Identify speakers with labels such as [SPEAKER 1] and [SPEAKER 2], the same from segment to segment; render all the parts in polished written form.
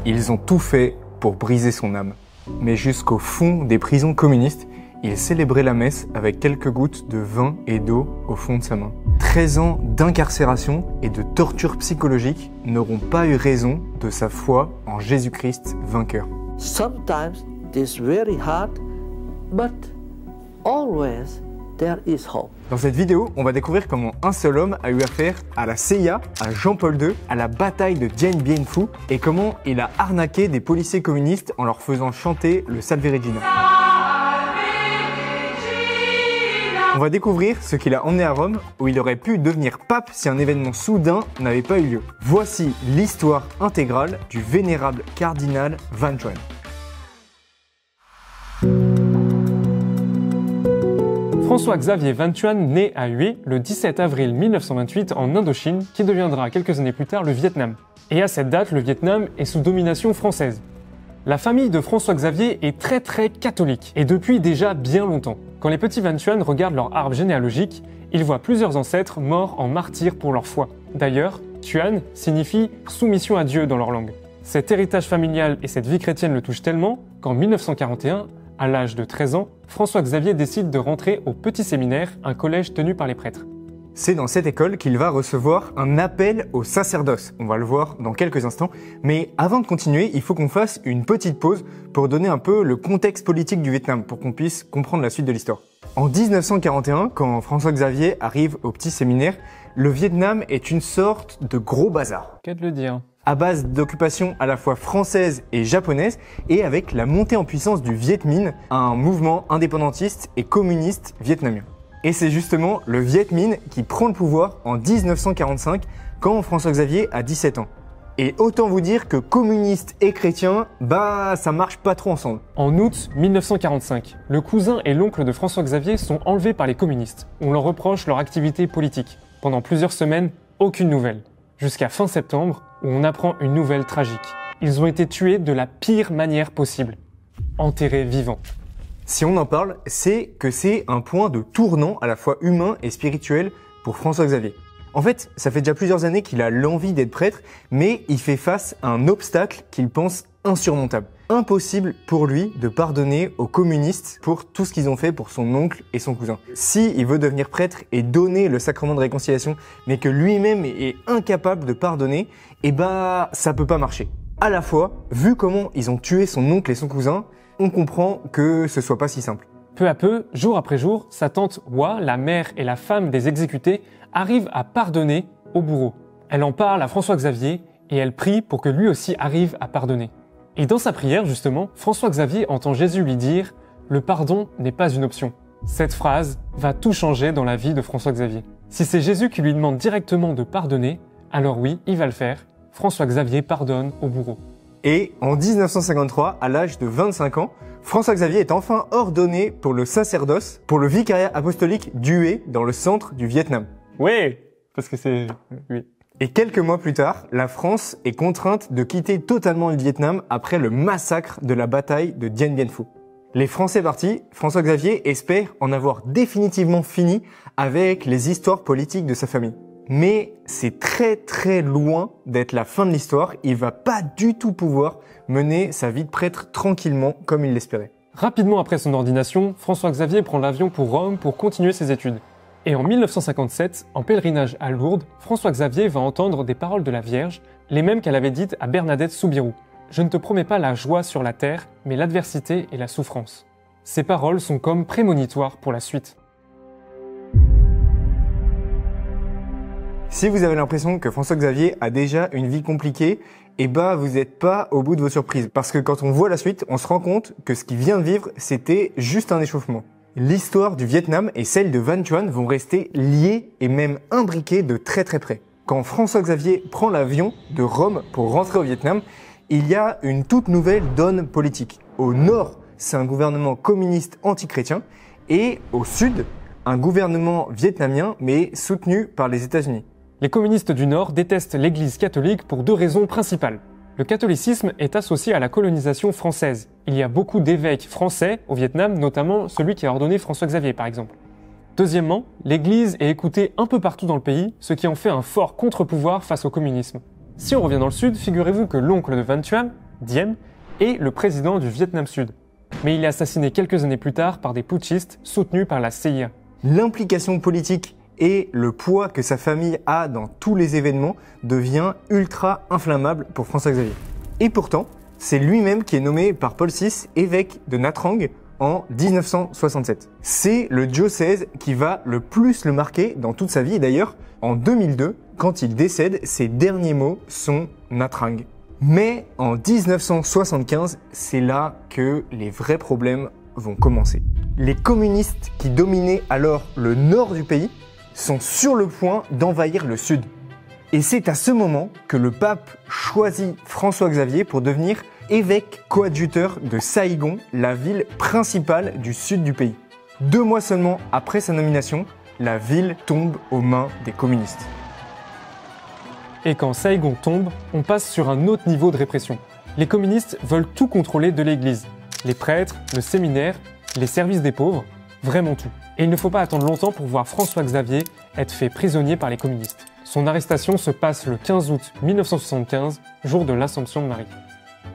[SPEAKER 1] Ils ont tout fait pour briser son âme. Mais jusqu'au fond des prisons communistes, il célébrait la messe avec quelques gouttes de vin et d'eau au fond de sa main. 13 ans d'incarcération et de torture psychologique n'auront pas eu raison de sa foi en Jésus-Christ vainqueur.
[SPEAKER 2] Sometimes it's very hard, but always there is hope.
[SPEAKER 1] Dans cette vidéo, on va découvrir comment un seul homme a eu affaire à la CIA, à Jean-Paul II, à la bataille de Dien Bien Phu et comment il a arnaqué des policiers communistes en leur faisant chanter le Salve Regina. On va découvrir ce qu'il a emmené à Rome, où il aurait pu devenir pape si un événement soudain n'avait pas eu lieu. Voici l'histoire intégrale du vénérable cardinal Van Chuan.
[SPEAKER 3] François-Xavier Van Chuan naît à Hue le 17 avril 1928 en Indochine, qui deviendra quelques années plus tard le Vietnam. Et à cette date, le Vietnam est sous domination française. La famille de François-Xavier est très catholique, et depuis déjà bien longtemps. Quand les petits Van Chuan regardent leur arbre généalogique, ils voient plusieurs ancêtres morts en martyrs pour leur foi. D'ailleurs, Chuan signifie soumission à Dieu dans leur langue. Cet héritage familial et cette vie chrétienne le touchent tellement qu'en 1941, à l'âge de 13 ans, François-Xavier décide de rentrer au Petit Séminaire, un collège tenu par les prêtres.
[SPEAKER 1] C'est dans cette école qu'il va recevoir un appel au sacerdoce. On va le voir dans quelques instants. Mais avant de continuer, il faut qu'on fasse une petite pause pour donner un peu le contexte politique du Vietnam, pour qu'on puisse comprendre la suite de l'histoire. En 1941, quand François-Xavier arrive au Petit Séminaire, le Vietnam est une sorte de gros bazar.
[SPEAKER 3] Qu'à de le dire.
[SPEAKER 1] À base d'occupation à la fois française et japonaise, et avec la montée en puissance du Viet Minh, un mouvement indépendantiste et communiste vietnamien. Et c'est justement le Viet Minh qui prend le pouvoir en 1945, quand François-Xavier a 17 ans. Et autant vous dire que communistes et chrétiens, ça marche pas trop ensemble.
[SPEAKER 3] En août 1945, le cousin et l'oncle de François-Xavier sont enlevés par les communistes. On leur reproche leur activité politique. Pendant plusieurs semaines, aucune nouvelle. Jusqu'à fin septembre, où on apprend une nouvelle tragique. Ils ont été tués de la pire manière possible. Enterrés vivants.
[SPEAKER 1] Si on en parle, c'est que c'est un point de tournant à la fois humain et spirituel pour François-Xavier. En fait, ça fait déjà plusieurs années qu'il a l'envie d'être prêtre, mais il fait face à un obstacle qu'il pense insurmontable. Impossible pour lui de pardonner aux communistes pour tout ce qu'ils ont fait pour son oncle et son cousin. Si il veut devenir prêtre et donner le sacrement de réconciliation, mais que lui-même est incapable de pardonner, ça peut pas marcher. À la fois, vu comment ils ont tué son oncle et son cousin, on comprend que ce soit pas si simple.
[SPEAKER 3] Peu à peu, jour après jour, sa tante Hua, la mère et la femme des exécutés, arrivent à pardonner au bourreau. Elle en parle à François-Xavier et elle prie pour que lui aussi arrive à pardonner. Et dans sa prière, justement, François-Xavier entend Jésus lui dire « Le pardon n'est pas une option ». Cette phrase va tout changer dans la vie de François-Xavier. Si c'est Jésus qui lui demande directement de pardonner, alors oui, il va le faire. François-Xavier pardonne au bourreau.
[SPEAKER 1] Et en 1953, à l'âge de 25 ans, François-Xavier est enfin ordonné pour le sacerdoce, pour le vicariat apostolique d'Hue dans le centre du Vietnam.
[SPEAKER 3] Oui, parce que c'est... Oui.
[SPEAKER 1] Et quelques mois plus tard, la France est contrainte de quitter totalement le Vietnam après le massacre de la bataille de Dien Bien Phu. Les Français partis, François-Xavier espère en avoir définitivement fini avec les histoires politiques de sa famille. Mais c'est très loin d'être la fin de l'histoire, il va pas du tout pouvoir mener sa vie de prêtre tranquillement comme il l'espérait.
[SPEAKER 3] Rapidement après son ordination, François-Xavier prend l'avion pour Rome pour continuer ses études. Et en 1957, en pèlerinage à Lourdes, François-Xavier va entendre des paroles de la Vierge, les mêmes qu'elle avait dites à Bernadette Soubirous. « Je ne te promets pas la joie sur la terre, mais l'adversité et la souffrance. » Ces paroles sont comme prémonitoires pour la suite.
[SPEAKER 1] Si vous avez l'impression que François-Xavier a déjà une vie compliquée, vous n'êtes pas au bout de vos surprises. Parce que quand on voit la suite, on se rend compte que ce qu'il vient de vivre, c'était juste un échauffement. L'histoire du Vietnam et celle de Van Chuan vont rester liées et même imbriquées de très près. Quand François-Xavier prend l'avion de Rome pour rentrer au Vietnam, il y a une toute nouvelle donne politique. Au nord, c'est un gouvernement communiste anti-chrétien et au sud, un gouvernement vietnamien mais soutenu par les États-Unis.
[SPEAKER 3] Les communistes du Nord détestent l'Église catholique pour deux raisons principales. Le catholicisme est associé à la colonisation française. Il y a beaucoup d'évêques français au Vietnam, notamment celui qui a ordonné François-Xavier par exemple. Deuxièmement, l'Église est écoutée un peu partout dans le pays, ce qui en fait un fort contre-pouvoir face au communisme. Si on revient dans le sud, figurez-vous que l'oncle de Van Thuan, Diem, est le président du Vietnam Sud. Mais il est assassiné quelques années plus tard par des putschistes soutenus par la CIA.
[SPEAKER 1] L'implication politique et le poids que sa famille a dans tous les événements devient ultra inflammable pour François Xavier. Et pourtant, c'est lui-même qui est nommé par Paul VI évêque de Nha Trang en 1967. C'est le diocèse qui va le plus le marquer dans toute sa vie. Et d'ailleurs, en 2002, quand il décède, ses derniers mots sont Nha Trang. Mais en 1975, c'est là que les vrais problèmes vont commencer. Les communistes qui dominaient alors le nord du pays sont sur le point d'envahir le sud. Et c'est à ce moment que le pape choisit François Xavier pour devenir évêque coadjuteur de Saïgon, la ville principale du sud du pays. 2 mois seulement après sa nomination, la ville tombe aux mains des communistes.
[SPEAKER 3] Et quand Saïgon tombe, on passe sur un autre niveau de répression. Les communistes veulent tout contrôler de l'Église. Les prêtres, le séminaire, les services des pauvres, vraiment tout. Et il ne faut pas attendre longtemps pour voir François Xavier être fait prisonnier par les communistes. Son arrestation se passe le 15 août 1975, jour de l'Assomption de Marie.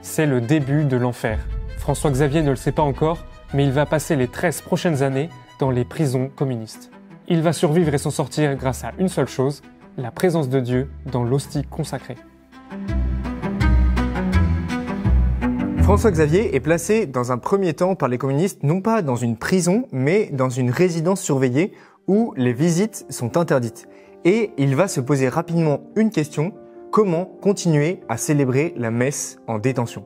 [SPEAKER 3] C'est le début de l'enfer. François Xavier ne le sait pas encore, mais il va passer les 13 prochaines années dans les prisons communistes. Il va survivre et s'en sortir grâce à une seule chose, la présence de Dieu dans l'hostie consacrée.
[SPEAKER 1] François Xavier est placé dans un premier temps par les communistes, non pas dans une prison, mais dans une résidence surveillée où les visites sont interdites. Et il va se poser rapidement une question: comment continuer à célébrer la messe en détention?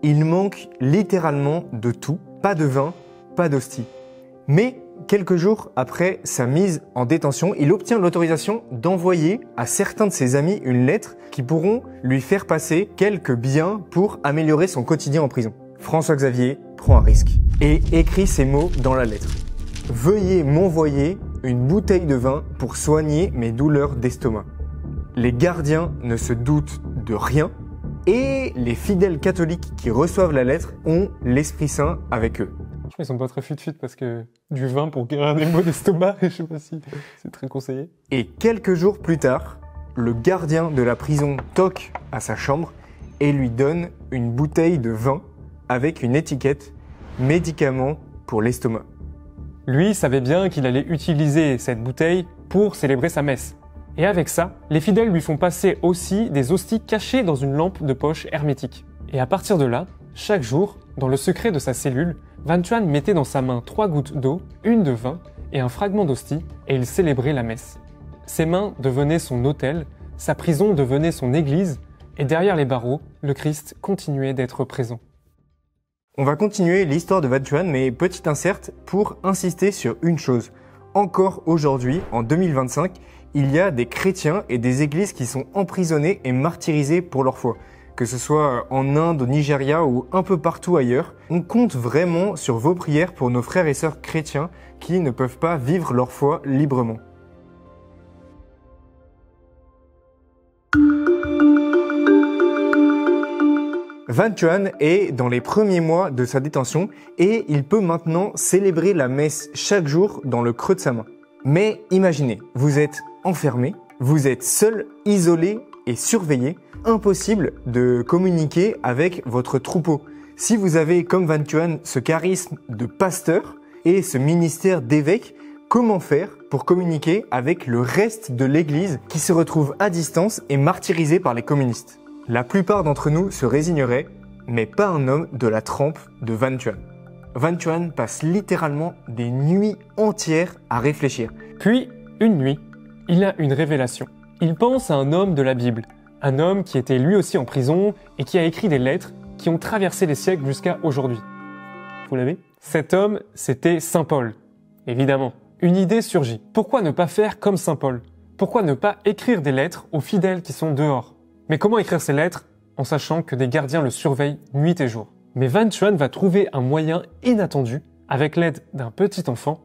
[SPEAKER 1] Il manque littéralement de tout, pas de vin, pas d'hostie. Mais quelques jours après sa mise en détention, il obtient l'autorisation d'envoyer à certains de ses amis une lettre qui pourront lui faire passer quelques biens pour améliorer son quotidien en prison. François Xavier prend un risque et écrit ces mots dans la lettre: « Veuillez m'envoyer une bouteille de vin pour soigner mes douleurs d'estomac. » Les gardiens ne se doutent de rien et les fidèles catholiques qui reçoivent la lettre ont l'Esprit Saint avec eux.
[SPEAKER 3] Ils sont pas très fut parce que du vin pour guérir des maux d'estomac, je sais pas si c'est très conseillé.
[SPEAKER 1] Et quelques jours plus tard, le gardien de la prison toque à sa chambre et lui donne une bouteille de vin avec une étiquette « Médicament pour l'estomac ».
[SPEAKER 3] Lui savait bien qu'il allait utiliser cette bouteille pour célébrer sa messe. Et avec ça, les fidèles lui font passer aussi des hosties cachées dans une lampe de poche hermétique. Et à partir de là, chaque jour, dans le secret de sa cellule, Van Thuan mettait dans sa main 3 gouttes d'eau, une de vin et un fragment d'hostie, et il célébrait la messe. Ses mains devenaient son autel, sa prison devenait son église, et derrière les barreaux, le Christ continuait d'être présent.
[SPEAKER 1] On va continuer l'histoire de Van Thuan, mais petite insert pour insister sur une chose. Encore aujourd'hui, en 2025, il y a des chrétiens et des églises qui sont emprisonnés et martyrisés pour leur foi. Que ce soit en Inde, au Nigeria ou un peu partout ailleurs, on compte vraiment sur vos prières pour nos frères et sœurs chrétiens qui ne peuvent pas vivre leur foi librement. Van Thuan est dans les premiers mois de sa détention et il peut maintenant célébrer la messe chaque jour dans le creux de sa main. Mais imaginez, vous êtes enfermé, vous êtes seul, isolé et surveillé, impossible de communiquer avec votre troupeau. Si vous avez, comme Van Thuan, ce charisme de pasteur et ce ministère d'évêque, comment faire pour communiquer avec le reste de l'Église qui se retrouve à distance et martyrisé par les communistes? La plupart d'entre nous se résigneraient, mais pas un homme de la trempe de Van Thuan. Van Thuan passe littéralement des nuits entières à réfléchir.
[SPEAKER 3] Puis, une nuit, il a une révélation. Il pense à un homme de la Bible, un homme qui était lui aussi en prison et qui a écrit des lettres qui ont traversé les siècles jusqu'à aujourd'hui. Vous l'avez? Cet homme, c'était Saint Paul. Évidemment. Une idée surgit. Pourquoi ne pas faire comme Saint Paul? Pourquoi ne pas écrire des lettres aux fidèles qui sont dehors? Mais comment écrire ces lettres en sachant que des gardiens le surveillent nuit et jour? Mais Van Thuan va trouver un moyen inattendu avec l'aide d'un petit enfant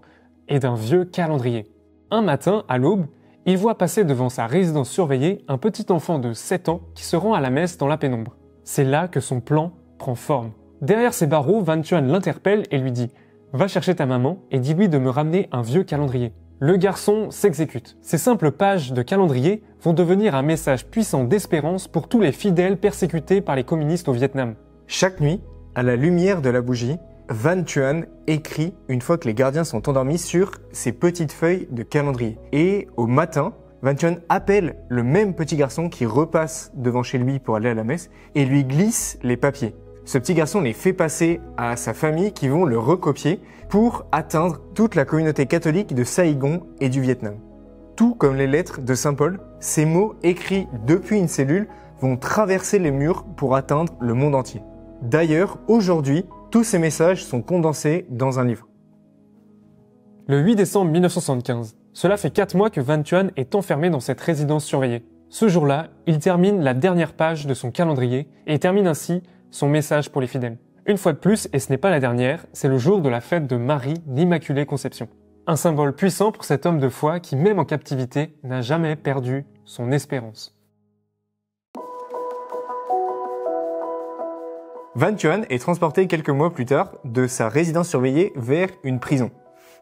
[SPEAKER 3] et d'un vieux calendrier. Un matin, à l'aube, il voit passer devant sa résidence surveillée un petit enfant de 7 ans qui se rend à la messe dans la pénombre. C'est là que son plan prend forme. Derrière ses barreaux, Van Thuan l'interpelle et lui dit « Va chercher ta maman et dis-lui de me ramener un vieux calendrier. » Le garçon s'exécute. Ces simples pages de calendrier vont devenir un message puissant d'espérance pour tous les fidèles persécutés par les communistes au Vietnam.
[SPEAKER 1] Chaque nuit, à la lumière de la bougie, Van Thuan écrit une fois que les gardiens sont endormis sur ces petites feuilles de calendrier. Et au matin, Van Thuan appelle le même petit garçon qui repasse devant chez lui pour aller à la messe et lui glisse les papiers. Ce petit garçon les fait passer à sa famille qui vont le recopier pour atteindre toute la communauté catholique de Saigon et du Vietnam. Tout comme les lettres de Saint Paul, ces mots écrits depuis une cellule vont traverser les murs pour atteindre le monde entier. D'ailleurs, aujourd'hui, tous ces messages sont condensés dans un livre.
[SPEAKER 3] Le 8 décembre 1975, cela fait 4 mois que Van Thuan est enfermé dans cette résidence surveillée. Ce jour-là, il termine la dernière page de son calendrier et termine ainsi son message pour les fidèles. Une fois de plus, et ce n'est pas la dernière, c'est le jour de la fête de Marie, l'Immaculée Conception. Un symbole puissant pour cet homme de foi qui, même en captivité, n'a jamais perdu son espérance.
[SPEAKER 1] Van Thuan est transporté quelques mois plus tard de sa résidence surveillée vers une prison.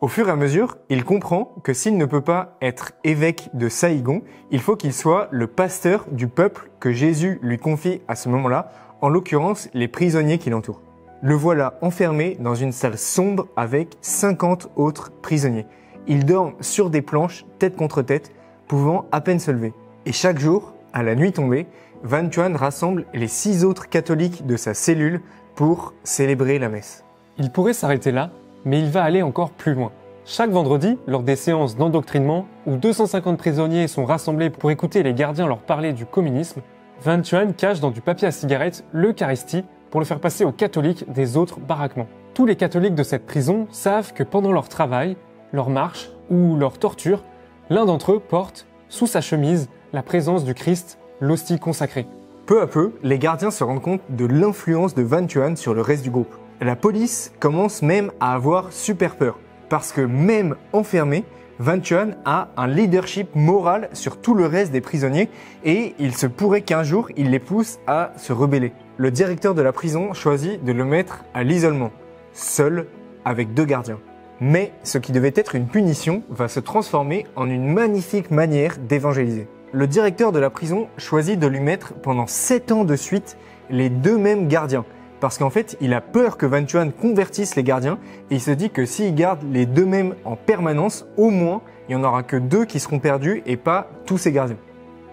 [SPEAKER 1] Au fur et à mesure, il comprend que s'il ne peut pas être évêque de Saigon, il faut qu'il soit le pasteur du peuple que Jésus lui confie à ce moment-là, en l'occurrence les prisonniers qui l'entourent. Le voilà enfermé dans une salle sombre avec 50 autres prisonniers. Il dort sur des planches, tête contre tête, pouvant à peine se lever. Et chaque jour, à la nuit tombée, Van Thuan rassemble les 6 autres catholiques de sa cellule pour célébrer la messe.
[SPEAKER 3] Il pourrait s'arrêter là, mais il va aller encore plus loin. Chaque vendredi, lors des séances d'endoctrinement, où 250 prisonniers sont rassemblés pour écouter les gardiens leur parler du communisme, Van Thuan cache dans du papier à cigarette l'Eucharistie pour le faire passer aux catholiques des autres baraquements. Tous les catholiques de cette prison savent que pendant leur travail, leur marche ou leur torture, l'un d'entre eux porte, sous sa chemise, la présence du Christ, l'hostie consacrée.
[SPEAKER 1] Peu à peu, les gardiens se rendent compte de l'influence de Van Thuan sur le reste du groupe. La police commence même à avoir super peur, parce que même enfermé, Van Thuan a un leadership moral sur tout le reste des prisonniers et il se pourrait qu'un jour, il les pousse à se rebeller. Le directeur de la prison choisit de le mettre à l'isolement, seul avec 2 gardiens. Mais ce qui devait être une punition va se transformer en une magnifique manière d'évangéliser. Le directeur de la prison choisit de lui mettre pendant 7 ans de suite les 2 mêmes gardiens. Parce qu'en fait, il a peur que Van Thuan convertisse les gardiens et il se dit que s'il garde les 2 mêmes en permanence, au moins, il n'y en aura que 2 qui seront perdus et pas tous ces gardiens.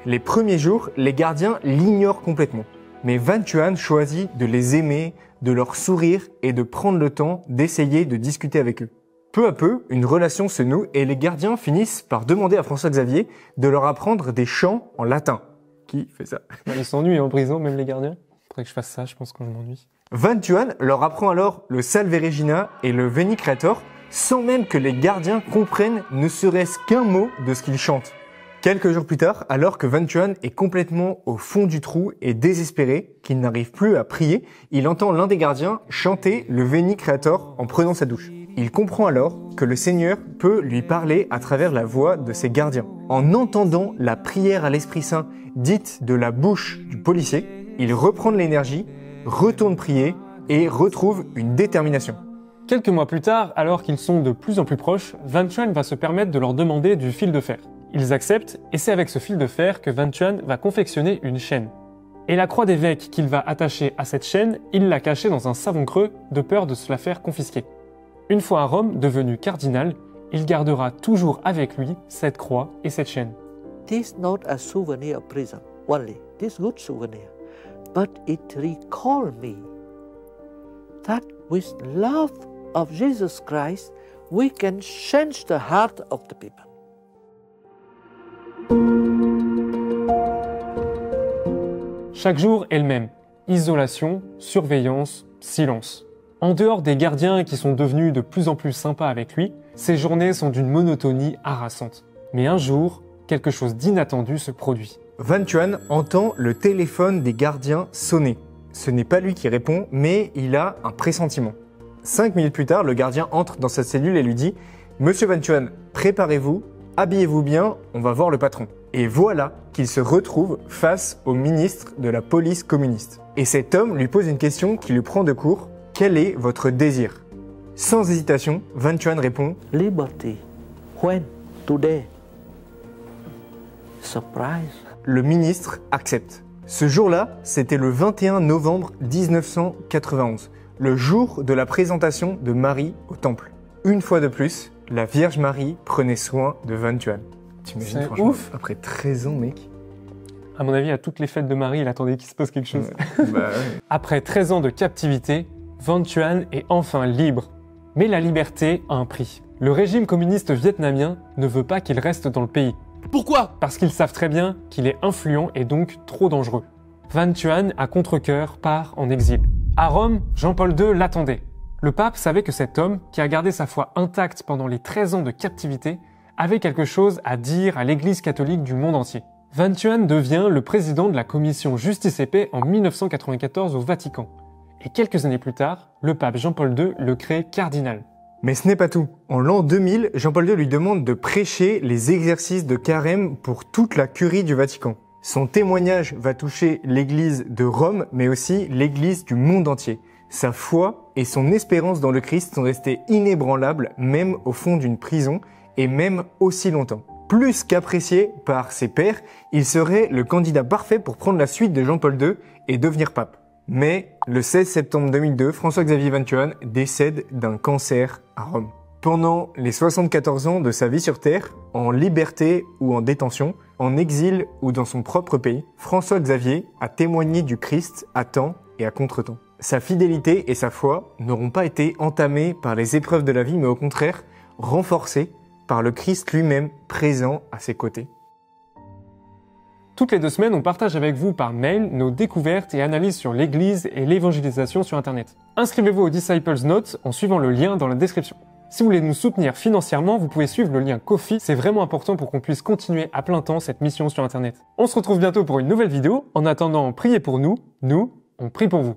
[SPEAKER 1] Les premiers jours, les gardiens l'ignorent complètement. Mais Van Thuan choisit de les aimer, de leur sourire et de prendre le temps d'essayer de discuter avec eux. Peu à peu, une relation se noue et les gardiens finissent par demander à François Xavier de leur apprendre des chants en latin. Qui fait ça?
[SPEAKER 3] Ils s'ennuient en prison, même les gardiens. Faudrait que je fasse ça, je pense que je m'ennuie.
[SPEAKER 1] Van Thuan leur apprend alors le Salve Regina et le Veni Creator sans même que les gardiens comprennent ne serait-ce qu'un mot de ce qu'ils chantent. Quelques jours plus tard, alors que Van Thuan est complètement au fond du trou et désespéré, qu'il n'arrive plus à prier, il entend l'un des gardiens chanter le Veni Creator en prenant sa douche. Il comprend alors que le Seigneur peut lui parler à travers la voix de ses gardiens. En entendant la prière à l'Esprit Saint dite de la bouche du policier, il reprend de l'énergie, retourne prier et retrouve une détermination.
[SPEAKER 3] Quelques mois plus tard, alors qu'ils sont de plus en plus proches, Van Thuan va se permettre de leur demander du fil de fer. Ils acceptent et c'est avec ce fil de fer que Van Thuan va confectionner une chaîne. Et la croix d'évêque qu'il va attacher à cette chaîne, il l'a cachée dans un savon creux de peur de se la faire confisquer. Une fois à Rome, devenu cardinal, il gardera toujours avec lui cette croix et cette chaîne.
[SPEAKER 2] This is not a souvenir of prison only. This good souvenir. But it recalls me that with love of Jesus Christ, we can change the heart of the people.
[SPEAKER 3] Chaque jour est le même. Isolation, surveillance, silence. En dehors des gardiens qui sont devenus de plus en plus sympas avec lui, ces journées sont d'une monotonie harassante. Mais un jour, quelque chose d'inattendu se produit.
[SPEAKER 1] Van Thuan entend le téléphone des gardiens sonner. Ce n'est pas lui qui répond, mais il a un pressentiment. 5 minutes plus tard, le gardien entre dans sa cellule et lui dit « Monsieur Van Thuan, préparez-vous, habillez-vous bien, on va voir le patron. » Et voilà qu'il se retrouve face au ministre de la police communiste. Et cet homme lui pose une question qui lui prend de court. « Quel est votre désir ?» Sans hésitation, Van Thuan répond
[SPEAKER 2] Liberty. When? today. Surprise.
[SPEAKER 1] Le ministre accepte. Ce jour-là, c'était le 21 novembre 1991, le jour de la présentation de Marie au temple. Une fois de plus, la Vierge Marie prenait soin de Van Tuan. T'imagines,
[SPEAKER 3] C'est
[SPEAKER 1] franchement,
[SPEAKER 3] ouf.
[SPEAKER 1] après 13 ans, mec.
[SPEAKER 3] À mon avis, à toutes les fêtes de Marie, il attendait qu'il se passe quelque chose.
[SPEAKER 1] Ouais. Bah ouais.
[SPEAKER 3] Après 13 ans de captivité, Van Tuan est enfin libre. Mais la liberté a un prix. Le régime communiste vietnamien ne veut pas qu'il reste dans le pays.
[SPEAKER 4] Pourquoi?
[SPEAKER 3] Parce qu'ils savent très bien qu'il est influent et donc trop dangereux. Van Tuan, à contre-cœur, part en exil. À Rome, Jean-Paul II l'attendait. Le pape savait que cet homme, qui a gardé sa foi intacte pendant les 13 ans de captivité, avait quelque chose à dire à l'Église catholique du monde entier. Van Tuan devient le président de la commission Justice et Paix en 1994 au Vatican. Et quelques années plus tard, le pape Jean-Paul II le crée cardinal.
[SPEAKER 1] Mais ce n'est pas tout. En l'an 2000, Jean-Paul II lui demande de prêcher les exercices de carême pour toute la curie du Vatican. Son témoignage va toucher l'Église de Rome, mais aussi l'Église du monde entier. Sa foi et son espérance dans le Christ sont restées inébranlables, même au fond d'une prison, et même aussi longtemps. Plus qu'apprécié par ses pairs, il serait le candidat parfait pour prendre la suite de Jean-Paul II et devenir pape. Mais le 16 septembre 2002, François-Xavier Van Tuan décède d'un cancer à Rome. Pendant les 74 ans de sa vie sur Terre, en liberté ou en détention, en exil ou dans son propre pays, François-Xavier a témoigné du Christ à temps et à contre-temps. Sa fidélité et sa foi n'auront pas été entamées par les épreuves de la vie, mais au contraire renforcées par le Christ lui-même présent à ses côtés.
[SPEAKER 3] Toutes les 2 semaines, on partage avec vous par mail nos découvertes et analyses sur l'Église et l'évangélisation sur Internet. Inscrivez-vous au Disciples Notes en suivant le lien dans la description. Si vous voulez nous soutenir financièrement, vous pouvez suivre le lien Ko-fi, c'est vraiment important pour qu'on puisse continuer à plein temps cette mission sur Internet. On se retrouve bientôt pour une nouvelle vidéo. En attendant, priez pour nous, on prie pour vous.